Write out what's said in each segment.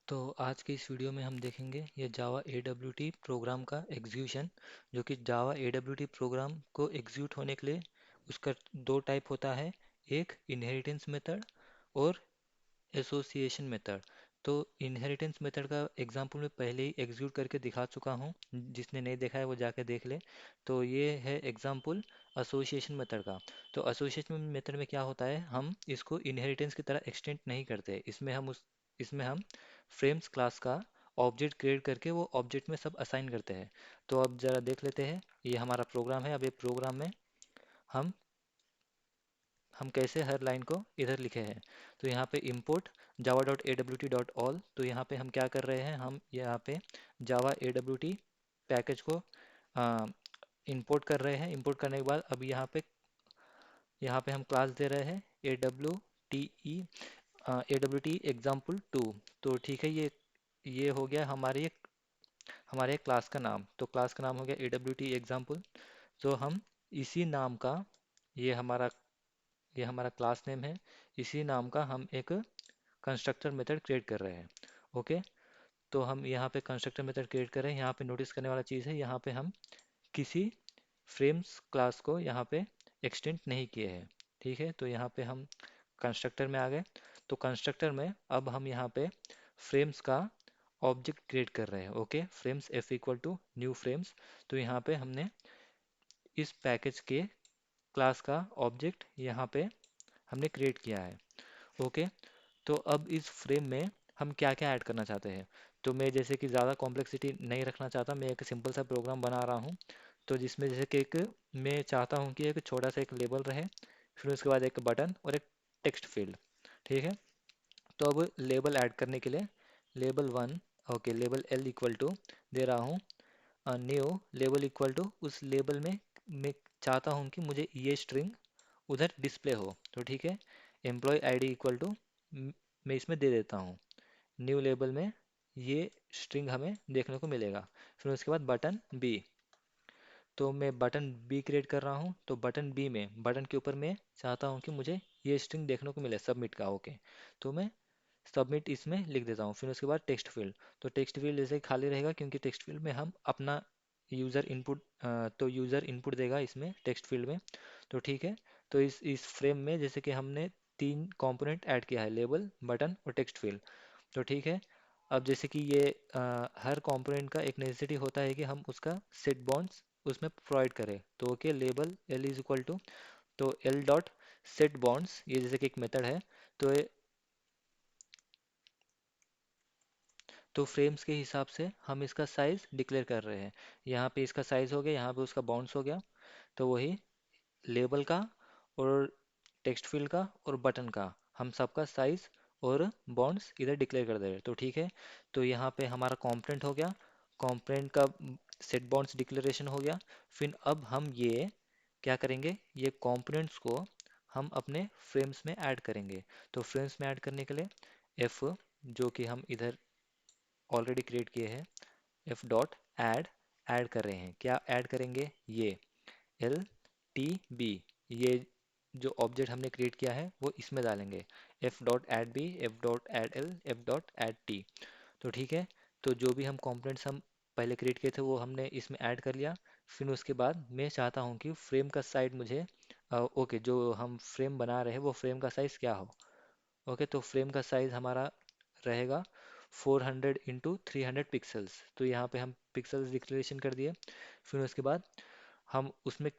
तो आज की इस वीडियो में हम देखेंगे ये जावा AWT प्रोग्राम का एग्जीक्यूशन, जो कि जावा AWT प्रोग्राम को एग्जीक्यूट होने के लिए उसका दो टाइप होता है। एक इनहेरिटेंस मेथड और एसोसिएशन मेथड। तो इनहेरिटेंस मेथड का एग्जांपल मैं पहले ही एग्जीक्यूट करके दिखा चुका हूँ, जिसने नहीं देखा है वो जाके देख ले। तो ये है एग्जांपल एसोसिएशन मेथड का। तो एसोसिएशन मेथड में क्या होता है, हम इसको इनहेरिटेंस की तरह एक्सटेंड नहीं करते। इसमें हम फ्रेम्स क्लास का ऑब्जेक्ट क्रिएट करके वो ऑब्जेक्ट में सब असाइन करते हैं। तो अब ज़रा देख लेते हैं, ये हमारा प्रोग्राम है। अब ये प्रोग्राम में हम हम कैसे हर लाइन को इधर लिखे हैं। तो यहाँ पे import java.awt.all, तो यहाँ पे हम क्या कर रहे हैं, हम यहाँ पे जावा AWT पैकेज को इंपोर्ट कर रहे हैं। इंपोर्ट करने के बाद अब यहाँ पे हम क्लास दे रहे हैं AWT example 2। तो ठीक है, ये हो गया हमारे क्लास का नाम। तो क्लास का नाम हो गया AWT example। तो हम इसी नाम का, ये हमारा ये हमारा क्लास नेम है, इसी नाम का हम एक कंस्ट्रक्टर मेथड क्रिएट कर रहे हैं। ओके, तो हम यहाँ पे कंस्ट्रक्टर मेथड क्रिएट कर रहे हैं। यहाँ पे नोटिस करने वाला चीज़ है, यहाँ पे हम किसी फ्रेम्स क्लास को यहाँ पे एक्सटेंड नहीं किए हैं। ठीक है, तो यहाँ पे हम कंस्ट्रक्टर में आ गए। तो कंस्ट्रक्टर में अब हम यहाँ पे फ्रेम्स का ऑब्जेक्ट क्रिएट कर रहे हैं। Okay, frames f equal to new frames. तो यहाँ पे हमने इस पैकेज के क्लास का ऑब्जेक्ट यहाँ पे हमने क्रिएट किया है। ओके, तो अब इस फ्रेम में हम क्या क्या ऐड करना चाहते हैं। तो मैं जैसे कि ज़्यादा कॉम्प्लेक्सिटी नहीं रखना चाहता, मैं एक सिंपल सा प्रोग्राम बना रहा हूँ। तो जिसमें जैसे कि मैं चाहता हूँ कि एक छोटा सा एक लेबल रहे, फिर उसके बाद एक बटन और एक टेक्स्ट फील्ड। ठीक है, तो अब लेबल ऐड करने के लिए label one, okay, label L equal to दे रहा हूँ न्यू लेबल इक्वल टू, उस लेबल में मैं चाहता हूँ कि मुझे ये स्ट्रिंग उधर डिस्प्ले हो। तो ठीक है, एम्प्लॉय आईडी इक्वल टू मैं इसमें दे देता हूँ न्यू लेबल में, ये स्ट्रिंग हमें देखने को मिलेगा। फिर उसके बाद बटन बी, तो मैं बटन बी क्रिएट कर रहा हूँ। तो बटन बी में बटन के ऊपर मैं चाहता हूँ कि मुझे ये स्ट्रिंग देखने को मिले सबमिट का। ओके, तो मैं सबमिट इसमें लिख देता हूँ। फिर उसके बाद टेक्स्ट फील्ड, तो टेक्स्ट फील्ड जैसे खाली रहेगा, क्योंकि टेक्स्ट फील्ड में हम अपना यूज़र इनपुट, तो यूज़र इनपुट देगा इसमें टेक्स्ट फील्ड में। तो ठीक है, तो इस फ्रेम में जैसे कि हमने तीन कंपोनेंट ऐड किया है, लेबल, बटन और टेक्स्ट फील्ड। तो ठीक है, अब जैसे कि ये हर कंपोनेंट का एक नेसेसिटी होता है कि हम उसका सेट बॉन्ड्स उसमें प्रोवाइड करें। तो okay, label L is equal to, तो एल डॉट सेट बॉन्ड्स, ये जैसे कि एक मेथड है। तो फ्रेम्स के हिसाब से हम इसका साइज डिक्लेयर कर रहे हैं। यहाँ पे इसका साइज हो गया, यहाँ पे उसका बाउंड्स हो गया। तो वही लेबल का और टेक्स्ट फील्ड का और बटन का हम सबका साइज और बॉन्ड्स इधर डिक्लेयर कर दे रहे हैं। तो ठीक है, तो यहाँ पे हमारा कंपोनेंट हो गया, कंपोनेंट का सेट बॉन्ड्स डिक्लेरेशन हो गया। फिर अब हम ये क्या करेंगे, ये कंपोनेंट्स को हम अपने फ्रेम्स में ऐड करेंगे। तो फ्रेम्स में ऐड करने के लिए एफ, जो कि हम इधर ऑलरेडी क्रिएट किए हैं, एफ डॉट ऐड कर रहे हैं। क्या ऐड करेंगे, ये एल टी बी, ये जो ऑब्जेक्ट हमने क्रिएट किया है वो इसमें डालेंगे। F dot add B, F dot add L, F dot add T. तो ठीक है, तो जो भी हम कंपोनेंट्स हम पहले क्रिएट किए थे वो हमने इसमें ऐड कर लिया। फिर उसके बाद मैं चाहता हूँ कि फ्रेम का साइज मुझे ओके, जो हम फ्रेम बना रहे हैं वो फ्रेम का साइज़ क्या हो। ओके, तो फ्रेम का साइज़ हमारा रहेगा 400 इंटू 300 पिक्सल्स। तो यहाँ पे हम पिक्सल्स डिक्लेरेशन कर दिए। फिर उसके बाद हम उसमें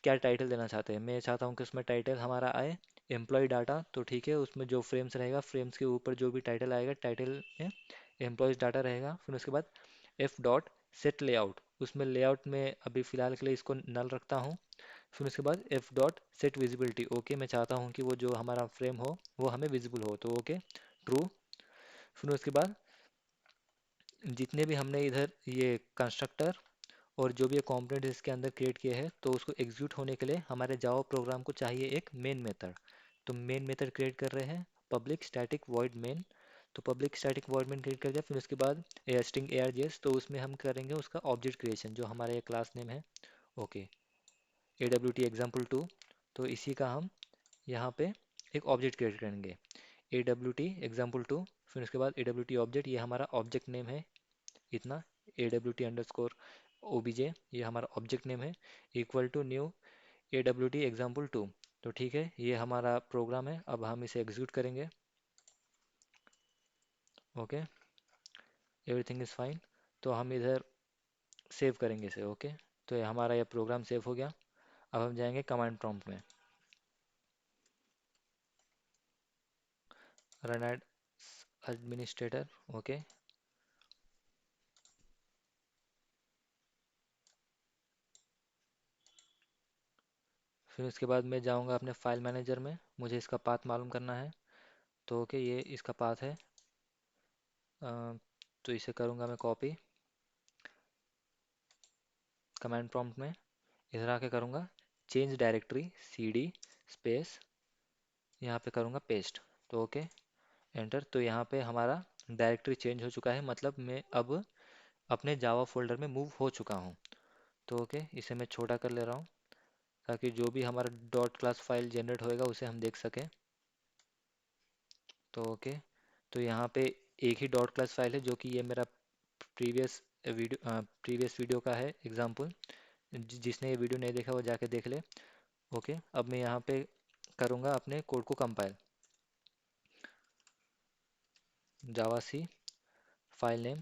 क्या टाइटल देना चाहते हैं, मैं चाहता हूँ कि उसमें टाइटल हमारा आए एम्प्लॉय डाटा। तो ठीक है, उसमें जो फ्रेम्स रहेगा, फ्रेम्स के ऊपर जो भी टाइटल आएगा, टाइटल में एम्प्लॉयज़ डाटा रहेगा। फिर उसके बाद एफ डॉट सेट लेआउट, उसमें लेआउट में अभी फ़िलहाल के लिए इसको नल रखता हूँ। फिर उसके बाद F dot set visibility, okay, मैं चाहता हूँ कि वो जो हमारा फ्रेम हो वो हमें विजिबल हो। तो ओके, ट्रू। फिर उसके बाद जितने भी हमने इधर ये कंस्ट्रक्टर और जो भी ये कंपोनेंट इसके अंदर क्रिएट किए हैं, तो उसको एग्जीक्यूट होने के लिए हमारे जावा प्रोग्राम को चाहिए एक मेन मेथड। तो मेन मेथड क्रिएट कर रहे हैं पब्लिक स्टैटिक वॉइड मेन। तो public static void main create कर दिया। फिर उसके बाद स्ट्रिंग args, तो उसमें हम करेंगे उसका ऑब्जेक्ट क्रिएशन, जो हमारा ये क्लास नेम है। Okay, awt example 2। तो इसी का हम यहाँ पे एक ऑब्जेक्ट क्रिएट करेंगे। A W T example two, फिर उसके बाद ए डब्ल्यू टी ऑब्जेक्ट, ये हमारा ऑब्जेक्ट नेम है इतना, A W T underscore O B J, ये हमारा ऑब्जेक्ट नेम है, equal to new A W T example two. तो ठीक है, ये हमारा प्रोग्राम है, अब हम इसे एग्जीक्यूट करेंगे। Okay, everything is fine. तो हम इधर सेव करेंगे इसे। ओके, तो ये हमारा ये प्रोग्राम सेव हो गया। अब हम जाएंगे कमांड प्रॉम्प्ट में, रन एड एडमिनिस्ट्रेटर। ओके, फिर उसके बाद मैं जाऊंगा अपने फाइल मैनेजर में, मुझे इसका पाथ मालूम करना है। तो ओके, ये इसका पाथ है। अ, तो इसे करूंगा मैं कॉपी कमांड प्रॉम्प्ट में, इधर आके करूंगा change directory C D space, यहाँ पे करूंगा पेस्ट। तो ओके, एंटर। तो यहाँ पे हमारा डायरेक्टरी चेंज हो चुका है, मतलब मैं अब अपने जावा फोल्डर में मूव हो चुका हूँ। तो ओके, इसे मैं छोटा कर ले रहा हूँ ताकि जो भी हमारा डॉट क्लास फाइल जनरेट होएगा उसे हम देख सकें। तो ओके, तो यहाँ पे एक ही डॉट क्लास फाइल है जो कि ये मेरा प्रीवियस वीडियो का है एग्जाम्पल। जिसने ये वीडियो नहीं देखा वो जाके देख ले। ओके, अब मैं यहाँ पे करूँगा अपने कोड को कंपाइल, जावा सी फाइल नेम,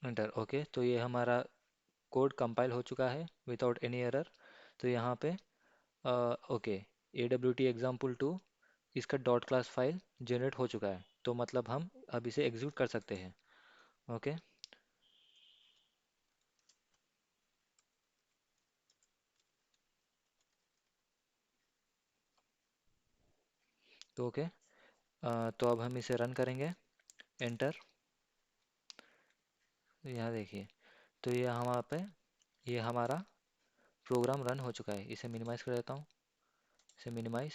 एंटर। ओके, तो ये हमारा कोड कंपाइल हो चुका है विदाउट एनी एरर। तो यहाँ पे okay, A W T example two, इसका डॉट क्लास फाइल जनरेट हो चुका है, तो मतलब हम अब इसे एग्जीक्यूट कर सकते हैं। ओके, तो ओके, तो अब हम इसे रन करेंगे, एंटर। यहाँ देखिए, तो ये हमारा पे ये हमारा प्रोग्राम रन हो चुका है। इसे मिनिमाइज कर देता हूँ, इसे मिनिमाइज।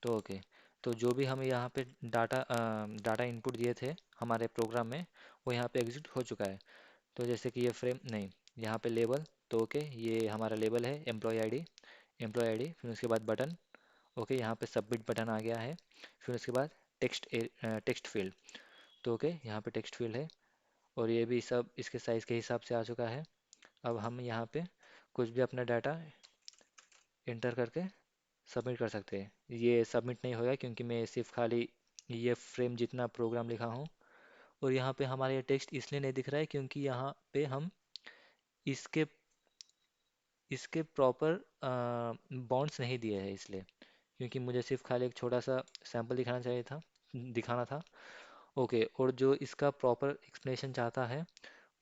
तो ओके, तो जो भी हम यहाँ पे डाटा इनपुट दिए थे हमारे प्रोग्राम में, वो यहाँ पे एग्जिट हो चुका है। तो जैसे कि ये फ्रेम नहीं, यहाँ पे लेबल। तो ओके, ये हमारा लेबल है एम्प्लॉय आईडी, फिर उसके बाद बटन। ओके, यहाँ पे सबमिट बटन आ गया है। फिर उसके बाद टेक्स्ट फील्ड। तो ओके, यहाँ पे टेक्स्ट फील्ड है, और ये भी सब इसके साइज़ के हिसाब से आ चुका है। अब हम यहाँ पे कुछ भी अपना डाटा इंटर करके सबमिट कर सकते हैं। ये सबमिट नहीं होगा क्योंकि मैं सिर्फ खाली ये फ्रेम जितना प्रोग्राम लिखा हूँ। और यहाँ पे हमारा ये टेक्स्ट इसलिए नहीं दिख रहा है क्योंकि यहाँ पे हम इसके इसके प्रॉपर बॉन्ड्स नहीं दिए हैं, इसलिए। क्योंकि मुझे सिर्फ खाली एक छोटा सा सैंपल दिखाना था। ओके, और जो इसका प्रॉपर एक्सप्लेनेशन चाहता है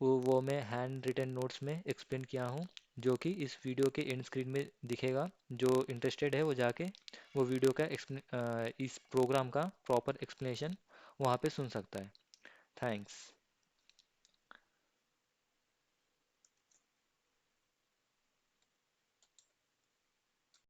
वो मैं हैंड रिटन नोट्स में एक्सप्लेन किया हूँ, जो कि इस वीडियो के एंड स्क्रीन में दिखेगा। जो इंटरेस्टेड है वो जाके वो वीडियो का इस प्रोग्राम का प्रॉपर एक्सप्लेनेशन वहाँ पे सुन सकता है। थैंक्स।